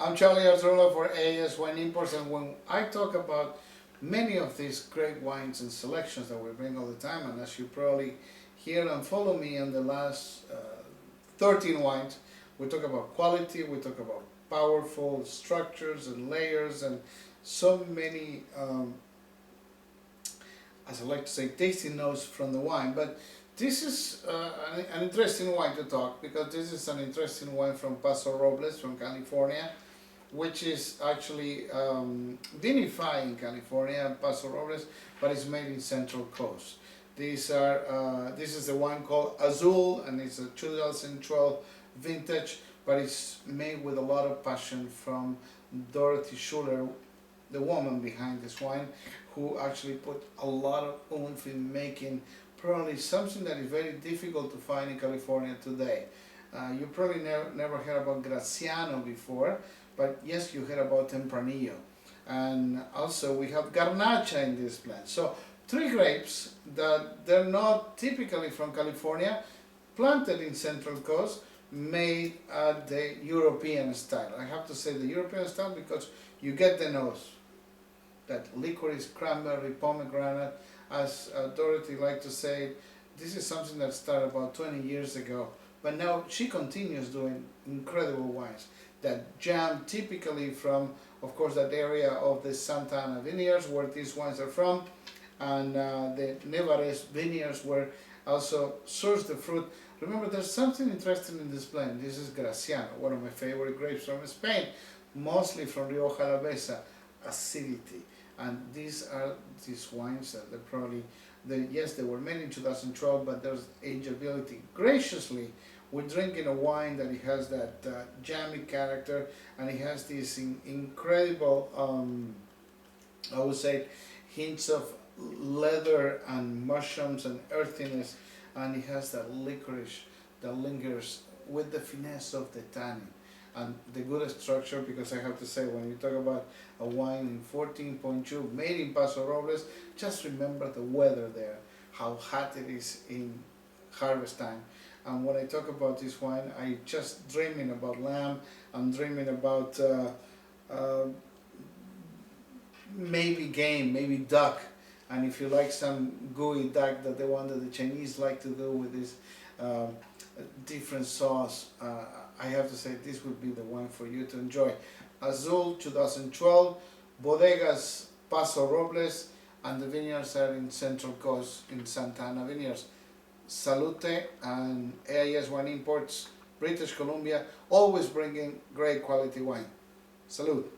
I'm Charlie Arturo for AS Wine Imports, and when I talk about many of these great wines and selections that we bring all the time, and as you probably hear and follow me in the last 13 wines, we talk about quality, we talk about powerful structures and layers, and so many, as I like to say, tasting notes from the wine. But this is an interesting wine to talk, because this is an interesting wine from Paso Robles from California, which is actually vinified in California, Paso Robles, but it's made in Central Coast. These are this is the wine called Azul, and it's a 2012 vintage, but it's made with a lot of passion from Dorothy Schuller, the woman behind this wine, who actually put a lot of oomph in making probably something that is very difficult to find in California today. You probably never heard about Graciano before, but yes, you heard about Tempranillo. And also we have Garnacha in this blend. So three grapes that they're not typically from California, planted in Central Coast, made at the European style. I have to say the European style because you get the nose, that licorice, cranberry, pomegranate. As Dorothy liked to say, this is something that started about 20 years ago, but now she continues doing incredible wines that jam typically from, of course, that area of the Santa Ana vineyards where these wines are from, and the Nevares vineyards where also source the fruit. Remember, there's something interesting in this blend. This is Graciano, one of my favorite grapes from Spain, mostly from Rioja Alavesa, acidity. And these are these wines that they're probably, yes, they were made in 2012, but there's ageability. Graciously, we're drinking a wine that it has that jammy character, and it has this incredible, I would say, hints of leather and mushrooms and earthiness, and it has that licorice that lingers with the finesse of the tannin and the good structure. Because I have to say, when you talk about a wine in 14.2 made in Paso Robles, just remember the weather there, how hot it is in harvest time. And when I talk about this wine, I just dreaming about lamb. I'm dreaming about maybe game, maybe duck. And if you like some gooey duck, that the one that the Chinese like to do with this different sauce, I have to say this would be the wine for you to enjoy. Azul 2012, Bodegas Paso Robles, and the vineyards are in Central Coast in Santa Ana Vineyards. Salute, and AIS Wine Imports, British Columbia, always bringing great quality wine. Salute.